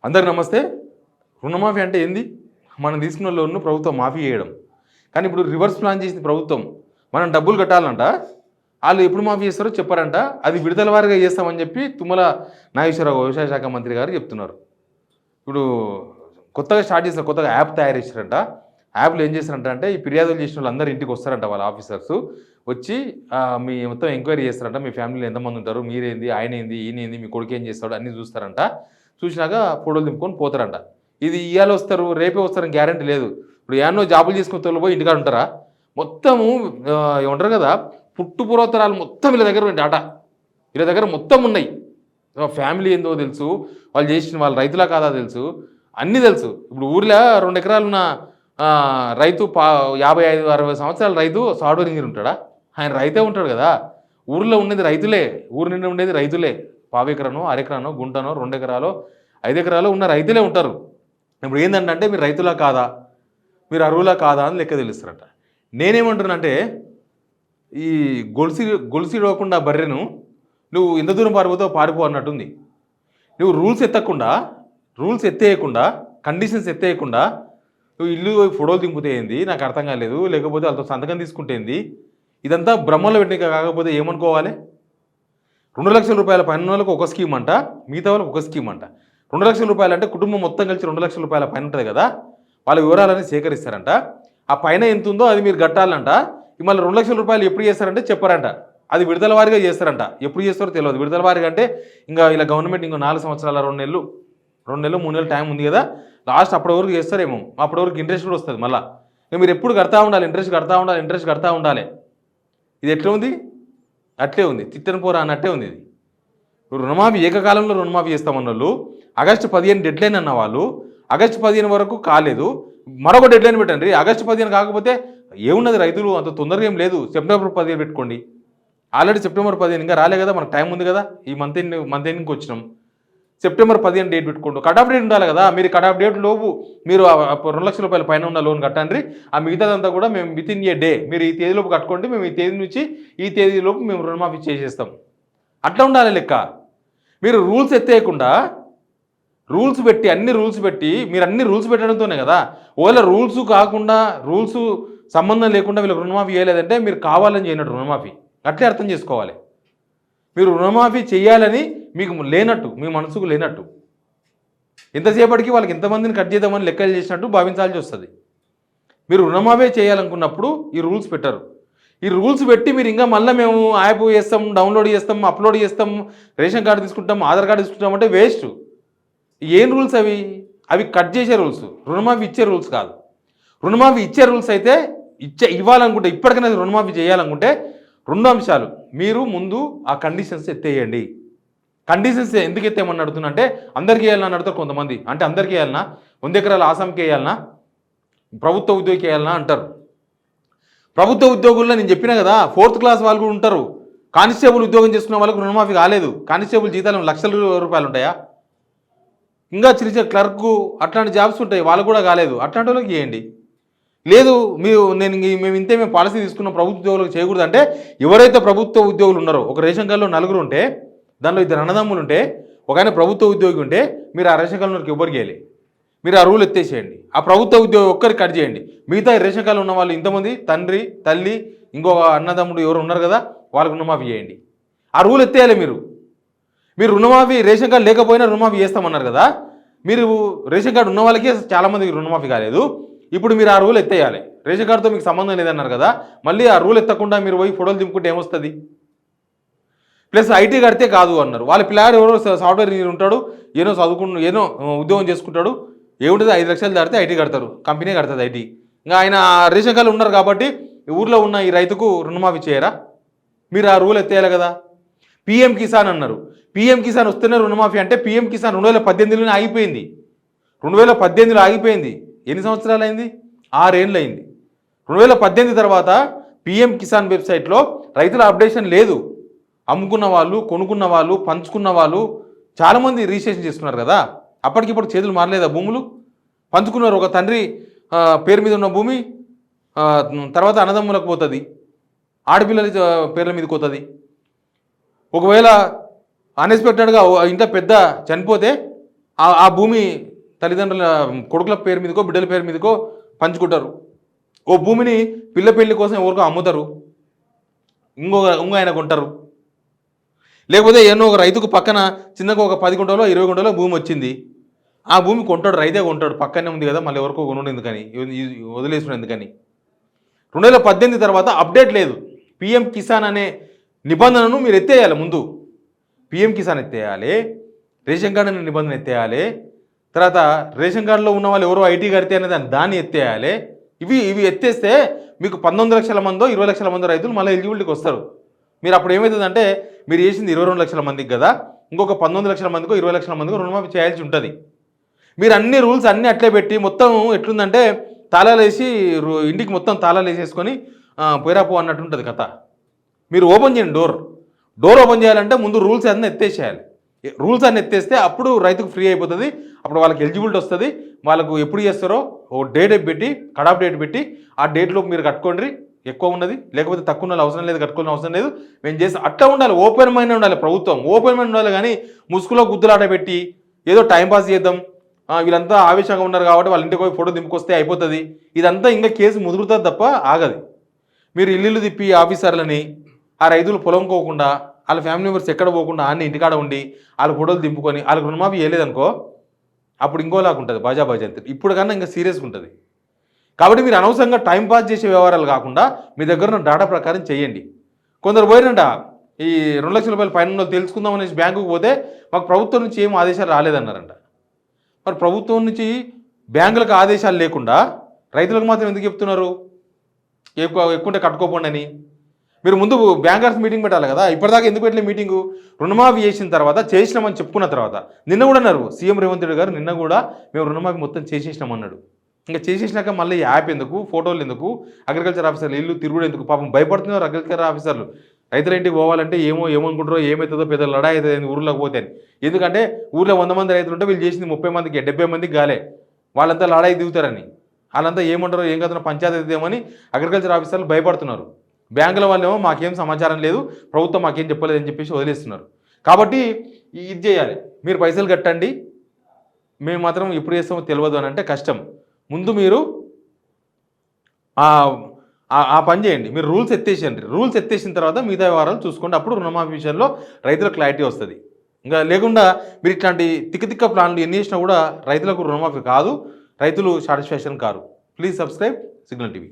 అందరికి నమస్తే. రుణమాఫీ అంటే ఏంది? మనం తీసుకున్న లోన్ను ప్రభుత్వం మాఫీ చేయడం. కానీ ఇప్పుడు రివర్స్ ప్లాన్ చేసింది ప్రభుత్వం. మనం డబ్బులు కట్టాలంట, వాళ్ళు ఎప్పుడు మాఫీ చేస్తారో చెప్పారంట. అది విడుదల వారీగా చేస్తామని చెప్పి తుమ్మల నాగేశ్వరరావు వ్యవసాయ శాఖ మంత్రి గారు చెప్తున్నారు. ఇప్పుడు కొత్తగా స్టార్ట్ చేసిన కొత్తగా యాప్ తయారు చేశారంట. యాప్లో ఏం చేస్తారంట అంటే ఈ ఫిర్యాదులు చేసిన వాళ్ళు అందరూ ఇంటికి వస్తారంట, వాళ్ళ ఆఫీసర్స్ వచ్చి మీ మొత్తం ఎంక్వైరీ చేస్తారంట. మీ ఫ్యామిలీలో ఎంతమంది ఉంటారు, మీరేంది, ఆయన ఏంది, ఈయన ఏంది, మీ కొడుకు ఏం చేస్తాడు అన్నీ చూస్తారంట. చూసినాక ఫోటోలు దింపుకొని పోతారంట. ఇది ఇవాళ వస్తారు రేపే వస్తారని గ్యారంటీ లేదు. ఇప్పుడు ఏమన్నా జాబులు చేసుకుని తోలిపోయి ఇంటికాడ ఉంటారా? మొత్తము ఏమంటారు కదా, పుట్టుపురోత్తరాలు మొత్తం వీళ్ళ దగ్గర డాటా వీళ్ళ దగ్గర మొత్తం ఉన్నాయి. ఫ్యామిలీ ఏందో తెలుసు, వాళ్ళు చేసిన వాళ్ళు రైతులా కాదా తెలుసు, అన్నీ తెలుసు. ఇప్పుడు ఊర్లో 2 ఎకరాలు ఉన్న రైతు 55-60 సంవత్సరాల రైతు సాఫ్ట్వేర్ ఇంజనీర్ ఉంటాడా? ఆయన రైతే ఉంటాడు కదా. ఊర్లో ఉండేది రైతులే, ఊరి నిండా ఉండేది రైతులే. పావెకరానో, అరెకరానో, గుంటనో, 2 ఎకరాలో, 5 ఎకరాలో ఉన్న రైతులే ఉంటారు. ఇప్పుడు ఏంటంటే మీరు రైతులా కాదా, మీరు అరువులా కాదా అని లెక్క తెలుస్తారట. నేనేమంటున్నానంటే ఈ గొలుసి ఇవ్వకుండా బర్రెను నువ్వు ఎంత దూరం పారిపో అన్నట్టుంది. నువ్వు రూల్స్ ఎత్తేయకుండా కండిషన్స్ ఎత్తేయకుండా నువ్వు ఇల్లు ఫోటోలు దింపుతే ఏంది నాకు అర్థం కాలేదు. లేకపోతే వాళ్ళతో సంతకం తీసుకుంటేంది? ఇదంతా బ్రహ్మలో పెట్టిన కాకపోతే ఏమనుకోవాలి? 2 లక్షల రూపాయల పైన వాళ్ళకి ఒక స్కీమ్ అంట, మిగతా వాళ్ళకి ఒక స్కీమ్ అంట. 2 లక్షల రూపాయలు అంటే కుటుంబం మొత్తం కలిసి 2 లక్షల రూపాయల పైన ఉంటుంది కదా, వాళ్ళ వివరాలన్నీ సేకరిస్తారంట. ఆ పైన ఎంత ఉందో అది మీరు కట్టాలంట. మళ్ళీ 2 లక్షల రూపాయలు ఎప్పుడు చేస్తారంటే చెప్పారంట. అది విడుదల వారీగా చేస్తారంట. ఎప్పుడు చేస్తారో తెలియదు. విడుదల వారీగా అంటే ఇంకా ఇలా గవర్నమెంట్ ఇంకో 4 సంవత్సరాల 2 నెలలు 3 నెలలు టైం ఉంది కదా, లాస్ట్ అప్పటి వరకు చేస్తారేమో. అప్పటి వరకు ఇంట్రెస్ట్ కూడా వస్తుంది. మళ్ళీ మీరు ఎప్పుడు కడతా ఉండాలి, ఇంట్రెస్ట్ కడతా ఉండాలి. ఇది ఎట్లా ఉంది? అట్లే ఉంది, తిట్టని పోరా అన్నట్టే ఉంది. ఇది రుణమాఫీ ఏకకాలంలో రుణమాఫీ చేస్తామన్న వాళ్ళు ఆగస్టు 15 డెడ్లైన్ అన్న వాళ్ళు ఆగస్టు 15 వరకు కాలేదు. మరొక డెడ్లైన్ పెట్టండి. ఆగస్టు 15 కాకపోతే ఏమున్నది, రైతులు అంత తొందరగా ఏం లేదు, సెప్టెంబర్ 15 పెట్టుకోండి. ఆల్రెడీ సెప్టెంబర్ 15 ఇంకా రాలే కదా, మనకు టైం ఉంది కదా. ఈ మంత్ ఎండ్కి వచ్చినాం. సెప్టెంబర్ 15 డేట్ పెట్టుకోండి. కట్ ఆఫ్ డేట్ ఉండాలి కదా. మీరు కట్ ఆఫ్ డేట్ లోపు మీరు 2 లక్షల రూపాయల పైన ఉన్న లోన్ కట్టండి. ఆ మిగతాదంతా కూడా మేము విత్ ఇన్ ఏ డే, మీరు ఈ తేదీలోపు కట్టుకోండి, మేము ఈ తేదీ నుంచి ఈ తేదీలోపు మేము రుణమాఫీ చేసేస్తాం. అట్లా ఉండాలి లెక్క. మీరు రూల్స్ ఎత్తేయకుండా అన్ని రూల్స్ పెట్టి మీరు అన్ని రూల్స్ పెట్టడంతోనే కదా. ఒకవేళ రూల్స్ కాకుండా రూల్స్ సంబంధం లేకుండా వీళ్ళకి రుణమాఫీ చేయలేదంటే మీరు కావాలని చేయనట్టు రుణమాఫీ. అట్లే అర్థం చేసుకోవాలి. మీరు రుణమాఫీ చేయాలని మీకు లేనట్టు, మీ మనసుకు లేనట్టు, ఎంతసేపటికి వాళ్ళకి ఎంతమందిని కట్ చేద్దామని లెక్కలు చేసినట్టు భావించాల్సి వస్తుంది. మీరు రుణమాఫీ చేయాలనుకున్నప్పుడు ఈ రూల్స్ పెట్టరు. ఈ రూల్స్ పెట్టి మీరు ఇంకా మళ్ళీ మేము యాప్ చేస్తాం, డౌన్లోడ్ చేస్తాం, అప్లోడ్ చేస్తాం, రేషన్ కార్డు తీసుకుంటాం, ఆధార్ కార్డు తీసుకుంటాం అంటే వేస్ట్. ఏం రూల్స్ అవి? అవి కట్ చేసే రూల్స్, రుణమాఫీ ఇచ్చే రూల్స్ కాదు. రుణమాఫీ ఇచ్చే రూల్స్ అయితే ఇవ్వాలనుకుంటే, ఇప్పటికైనా రుణమాఫీ చేయాలనుకుంటే 2 అంశాలు. మీరు ముందు ఆ కండిషన్స్ ఎత్తేయండి. కండిషన్స్ ఎందుకు ఎత్తేయమని అడుగుతున్నా అంటే అందరికీ వేయాలని అడుగుతారు కొంతమంది. అంటే అందరికీ వేయాలన్నా, 100 ఎకరాల ఆసాంకి వేయాలన్నా, ప్రభుత్వ ఉద్యోగికి వేయాలన్నా అంటారు. ప్రభుత్వ ఉద్యోగుల్లో నేను చెప్పినా కదా, 4th క్లాస్ వాళ్ళు కూడా ఉంటారు. కానిస్టేబుల్ ఉద్యోగం చేసుకున్న వాళ్ళకు రుణమాఫీ కాలేదు. కానిస్టేబుల్ జీతాలు లక్షల రూపాయలు ఉంటాయా? ఇంకా చిన్న క్లర్కు అట్లాంటి జాబ్స్ ఉంటాయి, వాళ్ళకు కూడా కాలేదు. అట్లాంటి వాళ్ళకి చేయండి. లేదు మేము పాలసీ తీసుకున్న ప్రభుత్వ ఉద్యోగులకు చేయకూడదు అంటే, ఎవరైతే ప్రభుత్వ ఉద్యోగులు ఉన్నారో, ఒక రేషన్ కార్డులో 4 ఉంటే దానిలో 2 అన్నదమ్ములు ఉంటే, ఒక ఆయన ప్రభుత్వ ఉద్యోగి ఉంటే, మీరు ఆ రేషన్ కార్డులోకి ఎవరికి వేయాలి? మీరు ఆ రూల్ ఎత్తేసేయండి. ఆ ప్రభుత్వ ఉద్యోగి ఒక్కరికి కట్ చేయండి. మిగతా రేషన్ కార్డులో ఉన్న వాళ్ళు ఇంతమంది తండ్రి, తల్లి, ఇంకో అన్నదమ్ముడు ఎవరు ఉన్నారు కదా, వాళ్ళకు రుణమాఫీ చేయండి. ఆ రూల్ ఎత్తేయాలి. మీరు రుణమాఫీ రేషన్ కార్డు లేకపోయినా రుణమాఫీ చేస్తామన్నారు కదా. మీరు రేషన్ కార్డు ఉన్న వాళ్ళకే చాలామందికి రుణమాఫీ కాలేదు. ఇప్పుడు మీరు ఆ రూల్ ఎత్తేయాలి. రేషన్ కార్డుతో మీకు సంబంధం లేదన్నారు కదా, మళ్ళీ ఆ రూల్ ఎత్తకుండా మీరు పోయి ఫోటోలు దింపుకుంటే ఏమొస్తుంది? ప్లస్ ఐటీ కడితే కాదు అన్నారు. వాళ్ళ పిల్లాడు ఎవరో సాఫ్ట్వేర్ ఇంజనీర్ ఉంటాడు, ఏదో ఉద్యోగం చేసుకుంటాడు, ఏముంటుంది 5 లక్షలు దాటితే ఐటీ కడతారు, కంపెనీ కడుతుంది ఐటీ. ఇంకా ఆయన రేషన్ కార్డులు ఉన్నారు కాబట్టి ఊర్లో ఉన్న ఈ రైతుకు రుణమాఫీ చేయరా? మీరు ఆ రూల్ ఎత్తేయాలి కదా. పీఎం కిసాన్ అన్నారు. పీఎం కిసాన్ వస్తేనే రుణమాఫీ అంటే పీఎం కిసాన్ 2018లోనే ఆగిపోయింది. 2018లో ఆగిపోయింది. ఎన్ని సంవత్సరాలు అయింది? 6 ఏళ్ళు అయింది. 2018 తర్వాత పీఎం కిసాన్ వెబ్సైట్లో రైతుల అప్డేషన్ లేదు. అమ్ముకున్న వాళ్ళు, కొనుక్కున్న వాళ్ళు, పంచుకున్న వాళ్ళు చాలామంది రిజిస్ట్రేషన్ చేసుకున్నారు కదా. అప్పటికిప్పుడు చేతులు మారలేదా? భూములు పంచుకున్నారు. ఒక తండ్రి పేరు మీద ఉన్న భూమి తర్వాత అన్నదమ్ములకు పోతుంది, ఆడపిల్లల పేర్ల మీదకి పోతుంది. ఒకవేళ అన్ఎక్స్పెక్టెడ్గా ఇంట్లో పెద్ద చనిపోతే ఆ భూమి తల్లిదండ్రుల కొడుకుల పేరు మీదకో బిడ్డల పేరు మీదకో పంచుకుంటారు. ఓ భూమిని పిల్ల పెళ్లి కోసం ఎవరికో అమ్ముతారు, ఇంకో ఆయన కొంటారు. లేకపోతే ఎన్నో ఒక రైతుకు పక్కన చిన్నగా ఒక 10 గుంటలో 20 గుంటలో భూమి వచ్చింది, ఆ భూమి కొంటాడు, రైతే కొంటాడు, పక్కనే ఉంది కదా మళ్ళీ ఎవరికో కొనుండు ఎందుకని, వదిలేసుడు ఎందుకని. 2018 తర్వాత అప్డేట్ లేదు. పిఎం కిసాన్ అనే నిబంధనను మీరు ఎత్తేయాలి. ముందు పిఎం కిసాన్ ఎత్తేయాలి, రేషన్ కార్డు అనే నిబంధన ఎత్తేయాలి, తర్వాత రేషన్ కార్డులో ఉన్న వాళ్ళు ఎవరో ఐటీ కడితే అనే దాన్ని ఎత్తేయాలి. ఇవి ఎత్తేస్తే మీకు 19 లక్షల మందో 20 లక్షల మందో రైతులు మళ్ళీ ఎలిజిబిలిటీకి వస్తారు. మీరు అప్పుడు ఏమవుతుందంటే మీరు చేసింది 22 లక్షల మందికి కదా, ఇంకొక 19 లక్షల మందికో 20 లక్షల మందికో రుణమాఫీ చేయాల్సి ఉంటుంది. మీరు అన్ని రూల్స్ అన్నీ అట్లే పెట్టి మొత్తం ఎట్లుందంటే తాళాలు వేసి ఇంటికి మొత్తం తాళాలు వేసేసుకొని పోయిరాపో అన్నట్టు ఉంటుంది కథ. మీరు ఓపెన్ చేయండి, డోర్ ఓపెన్ చేయాలంటే ముందు రూల్స్ అన్నీ ఎత్తేసేయాలి. రూల్స్ అన్నీ ఎత్తేస్తే అప్పుడు రైతుకు ఫ్రీ అయిపోతుంది, అప్పుడు వాళ్ళకి ఎలిజిబిలిటీ వస్తుంది. వాళ్ళకు ఎప్పుడు చేస్తారో ఓ డేట్ పెట్టి కడాఫ్ డేట్ పెట్టి ఆ డేట్లోకి మీరు కట్టుకోండి, ఎక్కువ ఉన్నది లేకపోతే తక్కువ ఉన్నది అవసరం లేదు, కట్టుకోవాల్సిన అవసరం లేదు, మేము చేసి అట్లా ఉండాలి. ఓపెన్ మైండ్ ఉండాలి ప్రభుత్వం, ఓపెన్ మైండ్ ఉండాలి. కానీ ముసుగులో గుద్దులాట పెట్టి ఏదో టైంపాస్ చేద్దాం, వీళ్ళంతా ఆవేశంగా ఉన్నారు కాబట్టి వాళ్ళ ఇంటికి పోయి ఫోటో దింపుకొస్తే అయిపోతుంది, ఇదంతా ఇంకా కేసు ముదురుతుంది తప్ప ఆగదు. మీరు ఇల్లు తిప్పి ఆఫీసర్లని ఆ రైతులు పొలం కోకుండా వాళ్ళ ఫ్యామిలీ మెంబర్స్ ఎక్కడ పోకుండా అన్ని ఇంటికాడ ఉండి వాళ్ళ ఫోటోలు దింపుకొని వాళ్ళకి రుణమాఫీ చేయలేదనుకో అప్పుడు ఇంకోలాగా ఉంటుంది, బాజా అంతే. ఇప్పుడు కన్నా ఇంకా సీరియస్గా ఉంటుంది. కాబట్టి మీరు అనవసరంగా టైంపాస్ చేసే వ్యవహారాలు కాకుండా మీ దగ్గర ఉన్న డేటా ప్రకారం చేయండి. కొందరు పోయినంట ఈ 2 లక్షల రూపాయలు పైన తెలుసుకుందాం అనేసి బ్యాంకుకు పోతే మాకు ప్రభుత్వం నుంచి ఏం ఆదేశాలు రాలేదన్నారంట. మరి ప్రభుత్వం నుంచి బ్యాంకులకు ఆదేశాలు లేకుండా రైతులకు మాత్రం ఎందుకు చెప్తున్నారు ఎక్కువ కట్టుకోపోండి అని? మీరు ముందు బ్యాంకర్స్ మీటింగ్ పెట్టాలి కదా, ఇప్పటిదాకా ఎందుకు పెట్టలే మీటింగు? రుణమాఫీ చేసిన తర్వాత చేసినామని చెప్పుకున్న తర్వాత నిన్న కూడా అన్నారు సీఎం రేవంత్ రెడ్డి గారు, నిన్న కూడా మేము రుణమాఫీ మొత్తం చేసేసినామన్నాడు. ఇంకా చేసేసినాక మళ్ళీ యాప్ ఎందుకు, ఫోటోలు ఎందుకు, అగ్రికల్చర్ ఆఫీసర్లు ఇల్లు తిరుగుడు ఎందుకు? పాపం భయపడుతున్నారు అగ్రికల్చర్ ఆఫీసర్లు. రైతుల ఇంటికి పోవాలంటే ఏమనుకుంటారో, ఏమవుతుందో, పెద్ద లడాయి అవుతుంది ఊర్లోకి పోతే. ఎందుకంటే ఊర్లో 100 మంది రైతులు ఉంటే వీళ్ళు చేసింది 30 మందికి 70 మందికి గాలే, వాళ్ళంతా లడాయి దిగుతారని, వాళ్ళంతా ఏమంటారో ఏం కదా పంచాయతీ ఇద్దామని అగ్రికల్చర్ ఆఫీసర్లు భయపడుతున్నారు. బ్యాంకుల వాళ్ళేమో మాకేం సమాచారం లేదు, ప్రభుత్వం మాకేం చెప్పలేదని చెప్పేసి వదిలేస్తున్నారు. కాబట్టి ఇది చేయాలి, మీరు పైసలు కట్టండి, మేము మాత్రం ఎప్పుడు చేస్తామో తెలియదు అని అంటే కష్టం. ముందు మీరు ఆ పని చేయండి, మీరు రూల్స్ ఎత్తేసేయండి. రూల్స్ ఎత్తేసిన తర్వాత మిగతా వ్యవహారాలు చూసుకోండి, అప్పుడు రుణమాఫీ విషయంలో రైతులకు క్లారిటీ వస్తుంది. ఇంకా లేకుండా మీరు ఇట్లాంటి తిక్క ప్లాన్లు ఎన్ని చేసినా కూడా రైతులకు రుణమాఫీ కాదు, రైతులు satisfaction car. Please subscribe signal TV.